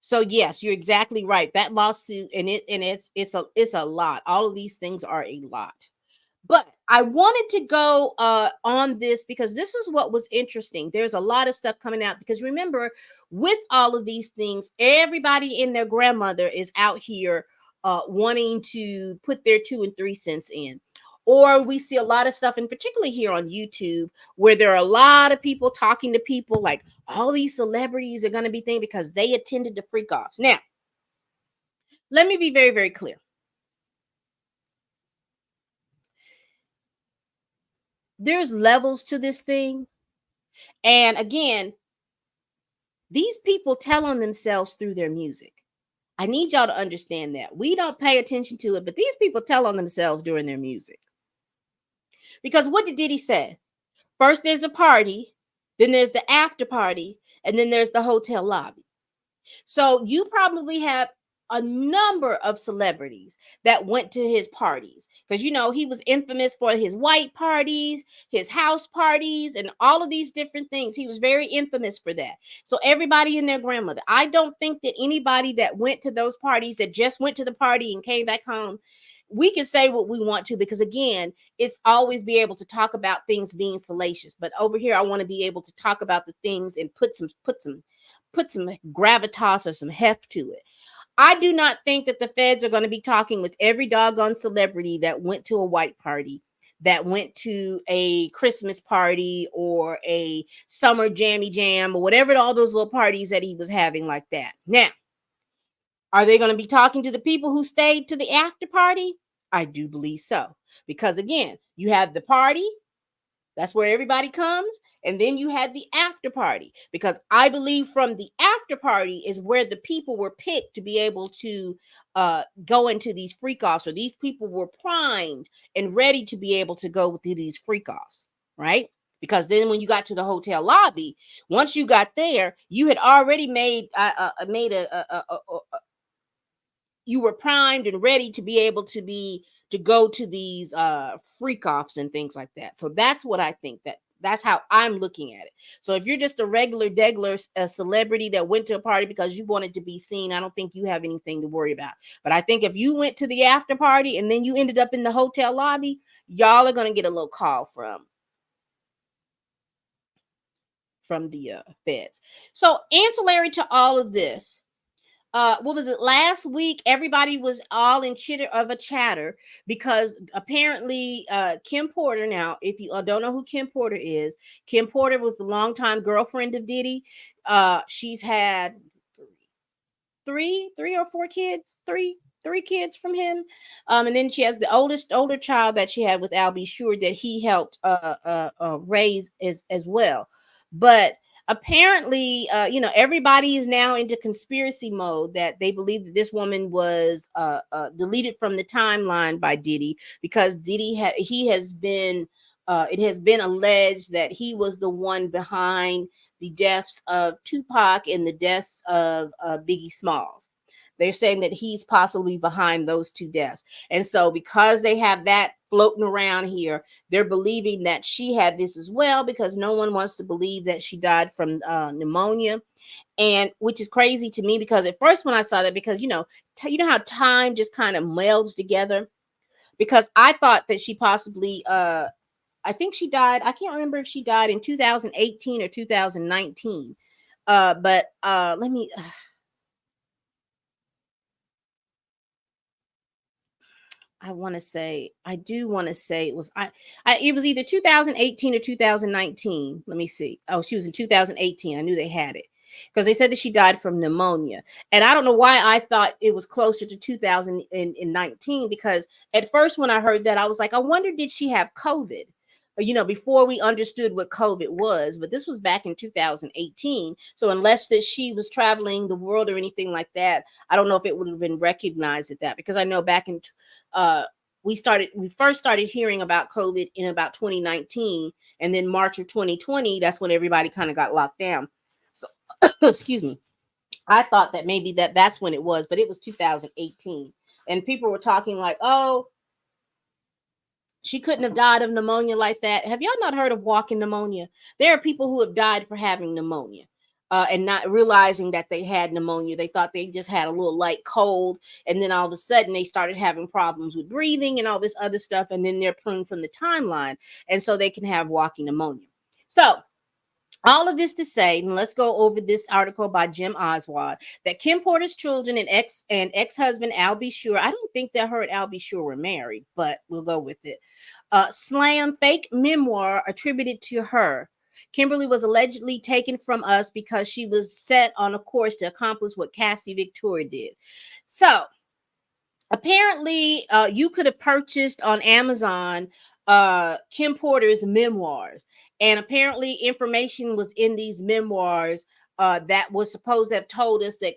So yes, you're exactly right. That lawsuit, and it's a lot. All of these things are a lot. But I wanted to go on this because this is what was interesting. There's a lot of stuff coming out, because remember, with all of these things, everybody and their grandmother is out here wanting to put their 2 and 3 cents in. Or we see a lot of stuff, and particularly here on YouTube, where there are a lot of people talking to people like all these celebrities are going to be things because they attended the freak offs. Now, let me be very, very clear. There's levels to this thing. And again, these people tell on themselves through their music. I need y'all to understand that. We don't pay attention to it, but these people tell on themselves during their music. Because what did Diddy say? First, there's a party, then there's the after party, and then there's the hotel lobby. So you probably have a number of celebrities that went to his parties, because he was infamous for his white parties, his house parties, and all of these different things. He was very infamous for that. So everybody and their grandmother. I don't think that anybody that went to those parties, that just went to the party and came back home, we can say what we want to, because again, it's always be able to talk about things being salacious. But over here, I want to be able to talk about the things and put some gravitas or some heft to it. I do not think that the feds are going to be talking with every doggone celebrity that went to a white party, that went to a Christmas party or a summer jammy jam or whatever, all those little parties that he was having like that. Now, are they going to be talking to the people who stayed to the after party? I do believe so. Because again, you have the party, that's where everybody comes. And then you had the after party, because I believe from the after party is where the people were picked to be able to go into these freak offs, or these people were primed and ready to be able to go through these freak offs, right? Because then when you got to the hotel lobby, once you got there, you had already made you were primed and ready to be able to go to these freak offs and things like that. So that's what I think, that's how I'm looking at it. So if you're just a regular degler, a celebrity that went to a party because you wanted to be seen, I don't think you have anything to worry about. But I think if you went to the after party and then you ended up in the hotel lobby, y'all are going to get a little call from the feds. So ancillary to all of this, what was it, last week everybody was all in chitter of a chatter because apparently Kim Porter, now if you don't know who Kim Porter is, Kim Porter was the longtime girlfriend of Diddy. She's had three or four kids, three kids from him, and then she has the older child that she had with Al B. Sure, that he helped raise as well. But apparently, everybody is now into conspiracy mode, that they believe that this woman was deleted from the timeline by Diddy, because he has been it has been alleged that he was the one behind the deaths of Tupac and the deaths of Biggie Smalls. They're saying that he's possibly behind those two deaths. And so because they have that floating around here, they're believing that she had this as well, because no one wants to believe that she died from pneumonia. And which is crazy to me, because at first when I saw that, because you know how time just kind of melds together, because I thought that she possibly I think she died. I can't remember if she died in 2018 or 2019. But let me. I do want to say it was it was either 2018 or 2019. Let me see. Oh, she was in 2018. I knew they had it because they said that she died from pneumonia. And I don't know why I thought it was closer to 2019, because at first when I heard that, I was like, I wonder, did she have COVID? Before we understood what COVID was, but this was back in 2018. So unless that she was traveling the world or anything like that, I don't know if it would have been recognized at that, because I know back in we first started hearing about COVID in about 2019, and then March of 2020, that's when everybody kind of got locked down. So excuse me. I thought that maybe that's when it was, but it was 2018. And people were talking like, oh, she couldn't have died of pneumonia like that. Have y'all not heard of walking pneumonia? There are people who have died for having pneumonia and not realizing that they had pneumonia. They thought they just had a little light cold. And then all of a sudden they started having problems with breathing and all this other stuff. And then they're pruned from the timeline. And so they can have walking pneumonia. So all of this to say, and let's go over this article by Jim Oswald, that Kim Porter's children and ex-husband Al B. Sure, I don't think that her and Al B. Sure were married, but we'll go with it. Slam fake memoir attributed to her. Kimberly was allegedly taken from us because she was set on a course to accomplish what Cassie Victoria did. So apparently, you could have purchased on Amazon Kim Porter's memoirs, and apparently information was in these memoirs that was supposed to have told us that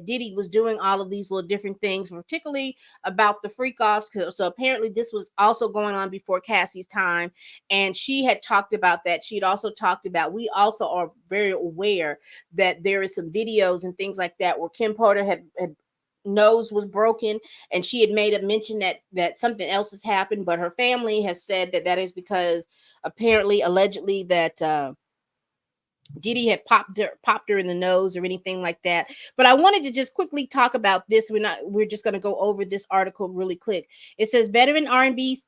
Diddy was doing all of these little different things, particularly about the freak offs. So apparently this was also going on before Cassie's time, and she had talked about that. She had also talked about, we also are very aware that there is some videos and things like that where Kim Porter had nose was broken, and she had made a mention that something else has happened, but her family has said that is because apparently allegedly that Diddy had popped her in the nose or anything like that. But I wanted to just quickly talk about this. We're just going to go over this article really quick. It says veteran R&B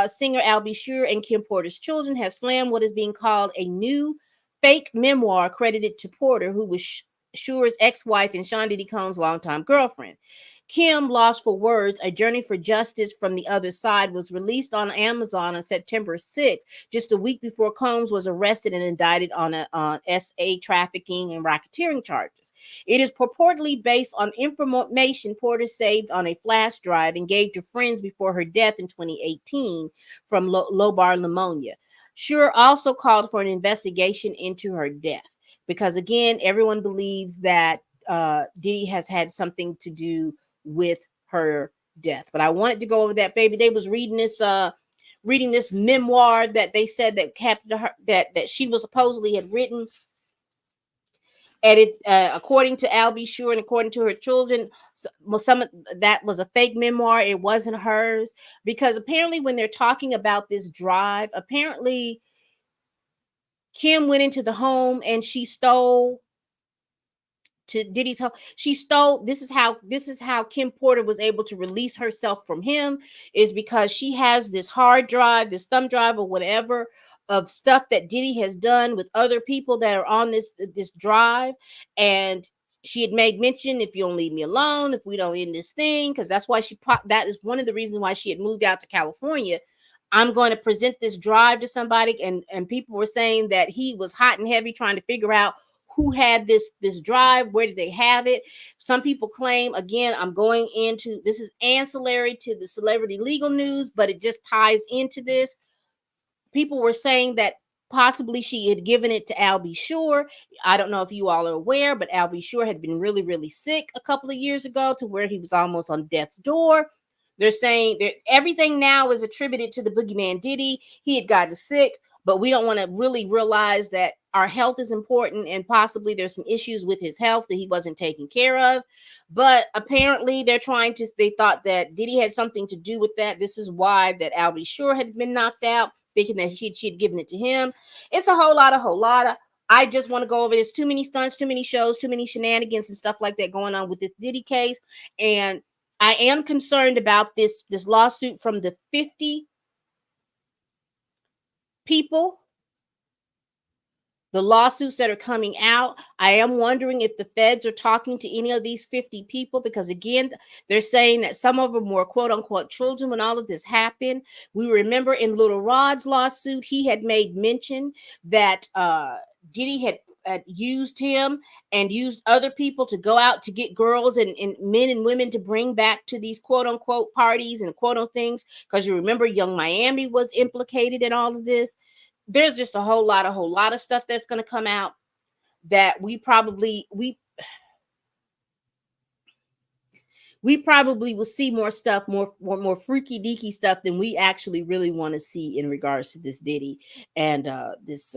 singer Al B. Sure and Kim Porter's children have slammed what is being called a new fake memoir credited to Porter, who was Sure's ex-wife and Sean Diddy Combs' longtime girlfriend. Kim Lost for Words, A Journey for Justice from the Other Side was released on Amazon on September 6th, just a week before Combs was arrested and indicted on SA trafficking and racketeering charges. It is purportedly based on information Porter saved on a flash drive and gave to friends before her death in 2018 from lobar pneumonia. Shure also called for an investigation into her death because, again, everyone believes that Diddy has had something to do with her death. But I wanted to go over that, baby. They was reading this memoir that they said that kept her that she was supposedly had written. And it, according to Albie Shore and according to her children, some of that was a fake memoir. It wasn't hers because apparently, when they're talking about this drive, apparently Kim went into the home and she stole to Diddy's home. She stole. This is how Kim Porter was able to release herself from him, is because she has this hard drive, this thumb drive or whatever, of stuff that Diddy has done with other people that are on this drive. And she had made mention, if you don't leave me alone, if we don't end this thing, because that's why that is one of the reasons why she had moved out to California. I'm going to present this drive to somebody, and people were saying that he was hot and heavy trying to figure out who had this drive, where did they have it. Some people claim, again, I'm going into this is ancillary to the celebrity legal news, but it just ties into this. People were saying that possibly she had given it to Albie Shore. I don't know if you all are aware, but Albie Shore had been really, really sick a couple of years ago to where he was almost on death's door. They're saying that everything now is attributed to the boogeyman Diddy. He had gotten sick, but we don't want to really realize that our health is important and possibly there's some issues with his health that he wasn't taking care of. But apparently they thought that Diddy had something to do with that. This is why that Albie Shore had been knocked out, thinking that she had given it to him. It's a whole lot of. I just want to go over this. Too many stunts, too many shows, too many shenanigans and stuff like that going on with this Diddy case. And I am concerned about this lawsuit from the 50 people, the lawsuits that are coming out. I am wondering if the feds are talking to any of these 50 people, because again, they're saying that some of them were quote unquote children when all of this happened. We remember in Little Rod's lawsuit, he had made mention that Diddy had used him and used other people to go out to get girls and men and women to bring back to these quote unquote parties and quote unquote things. Because you remember Young Miami was implicated in all of this. There's just a whole lot of stuff that's going to come out that we probably will see more stuff, more freaky deaky stuff than we actually really want to see in regards to this Diddy and this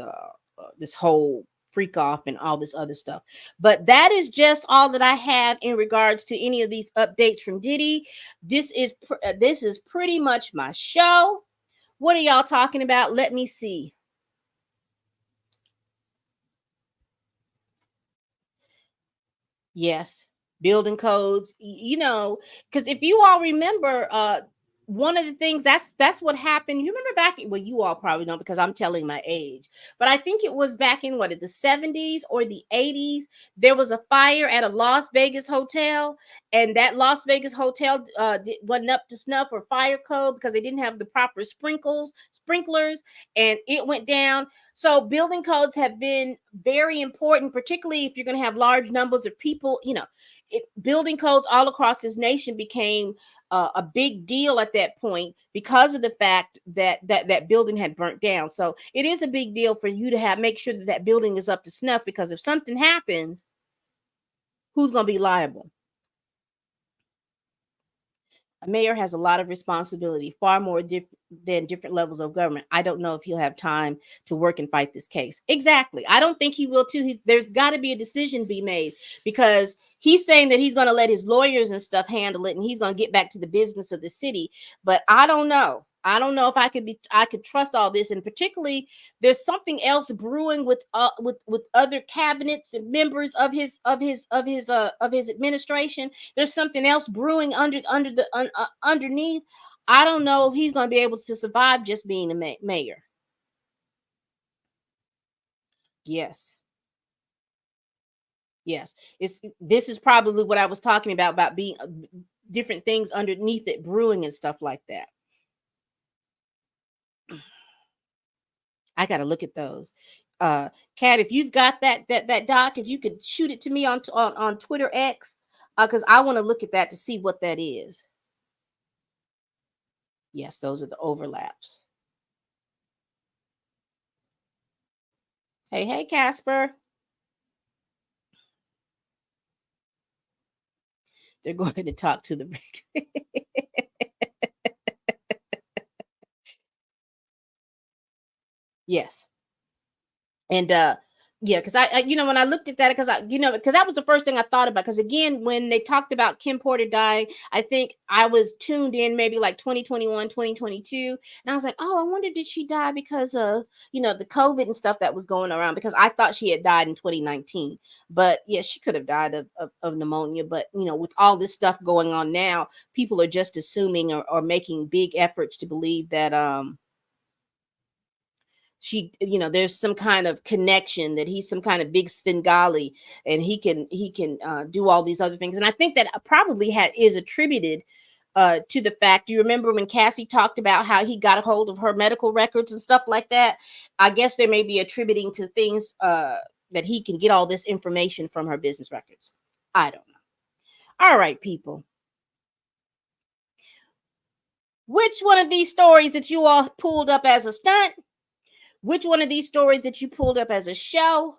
whole freak off and all this other stuff. But that is just all that I have in regards to any of these updates from Diddy. This is pretty much my show. What are y'all talking about? Let me see. Yes, building codes, because if you all remember, one of the things that's what happened. You remember back, well, you all probably don't because I'm telling my age, but I think it was back in the 70s or the 80s. There was a fire at a Las Vegas hotel, and that Las Vegas hotel wasn't up to snuff or fire code because they didn't have the proper sprinklers, and it went down. So building codes have been very important, particularly if you're going to have large numbers of people. Building codes all across this nation became a big deal at that point because of the fact that building had burnt down. So it is a big deal for you to make sure that building is up to snuff, because if something happens, who's going to be liable? A mayor has a lot of responsibility, far more than different levels of government. I don't know if he'll have time to work and fight this case. Exactly. I don't think he will too. There's got to be a decision be made, because he's saying that he's going to let his lawyers and stuff handle it and he's going to get back to the business of the city. But I don't know. I don't know if I could trust all this, and particularly there's something else brewing with other cabinets and members of his administration. There's something else brewing underneath. I don't know if he's going to be able to survive just being a mayor. Yes. Yes. This is probably what I was talking about being different things underneath it brewing and stuff like that. I got to look at those. Kat, if you've got that doc, if you could shoot it to me on Twitter X, because I want to look at that to see what that is. Yes, those are the overlaps. Hey, hey, Casper. They're going to talk to the yes. And yeah, because I you know, when I looked at that, because because that was the first thing I thought about. Because again, when they talked about Kim Porter dying, I think I was tuned in maybe like 2021, 2022, and I was like, oh, I wonder, did she die because of, the COVID and stuff that was going around? Because I thought she had died in 2019, but yeah, she could have died of pneumonia. But with all this stuff going on now, people are just assuming, or making big efforts to believe that she, there's some kind of connection, that he's some kind of big Svengali, and he can do all these other things. And I think that probably is attributed to the fact, do you remember when Cassie talked about how he got a hold of her medical records and stuff like that? I guess they may be attributing to things, that he can get all this information from her business records. I don't know. All right, people, which one of these stories that you all pulled up as a stunt, which one of these stories that you pulled up as a show,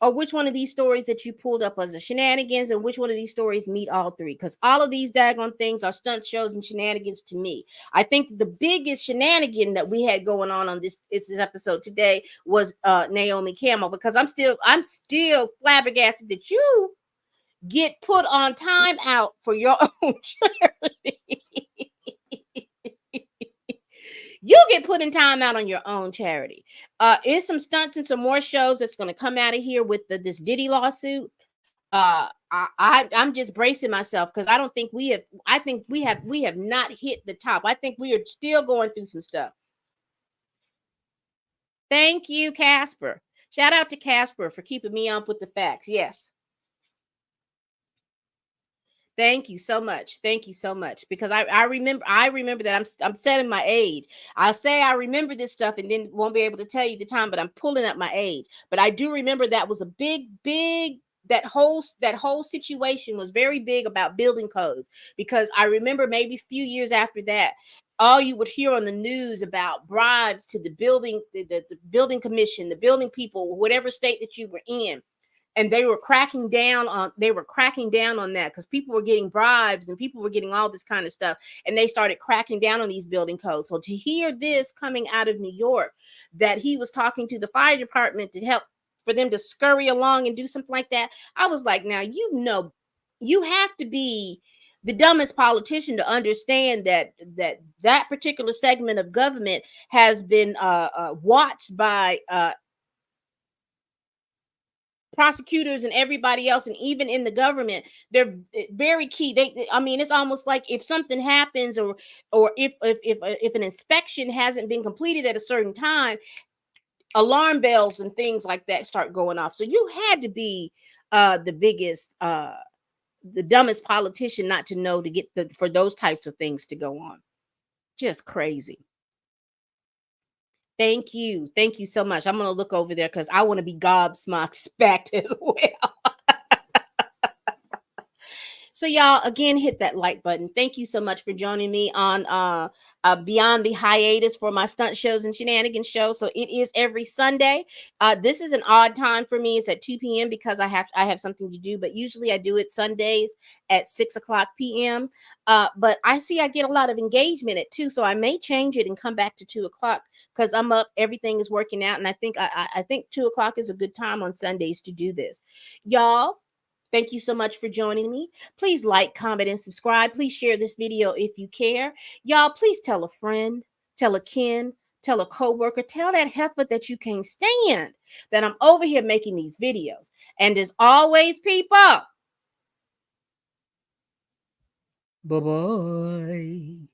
or which one of these stories that you pulled up as a shenanigans, and which one of these stories meet all three? Because all of these daggone things are stunt shows and shenanigans to me. I think the biggest shenanigan that we had going on this episode today was Naomi Campbell, because I'm still flabbergasted that you get put on time out for your own charity. You get put in time out on your own charity. Is some stunts and some more shows that's going to come out of here with this Diddy lawsuit. I'm just bracing myself, because I don't think we have. I think we have not hit the top. I think we are still going through some stuff. Thank you, Casper. Shout out to Casper for keeping me up with the facts. Yes. Thank you so much. Thank you so much. Because I remember that I'm setting my age. I'll say I remember this stuff and then won't be able to tell you the time, but I'm pulling up my age. But I do remember that was a big that whole situation was very big about building codes, because I remember maybe a few years after that, all you would hear on the news about bribes to the building commission, the building people, whatever state that you were in, and they were cracking down on that, because people were getting bribes and people were getting all this kind of stuff, and they started cracking down on these building codes. So to hear this coming out of New York, that he was talking to the fire department to help, for them to scurry along and do something like that, I was like, now, you have to be the dumbest politician to understand that particular segment of government has been watched by prosecutors and everybody else, and even in the government, they're very key. I mean, it's almost like if something happens, or if an inspection hasn't been completed at a certain time, alarm bells and things like that start going off. So you had to be the dumbest politician not to know, to get for those types of things to go on. Just crazy. Thank you. Thank you so much. I'm going to look over there, because I want to be gobsmacked as well. So y'all, again, hit that like button. Thank you so much for joining me on Beyond the Hiatus for my stunt shows and shenanigans show. So it is every Sunday. This is an odd time for me. It's at 2 p.m. because I have something to do, but usually I do it Sundays at 6 o'clock p.m. But I see I get a lot of engagement at 2, so I may change it and come back to 2 o'clock, because I'm up, everything is working out, and I think 2 o'clock is a good time on Sundays to do this. Y'all, thank you so much for joining me. Please like, comment, and subscribe. Please share this video if you care. Y'all, please tell a friend, tell a kin, tell a coworker, tell that heifer that you can't stand that I'm over here making these videos. And as always, people, bye-bye.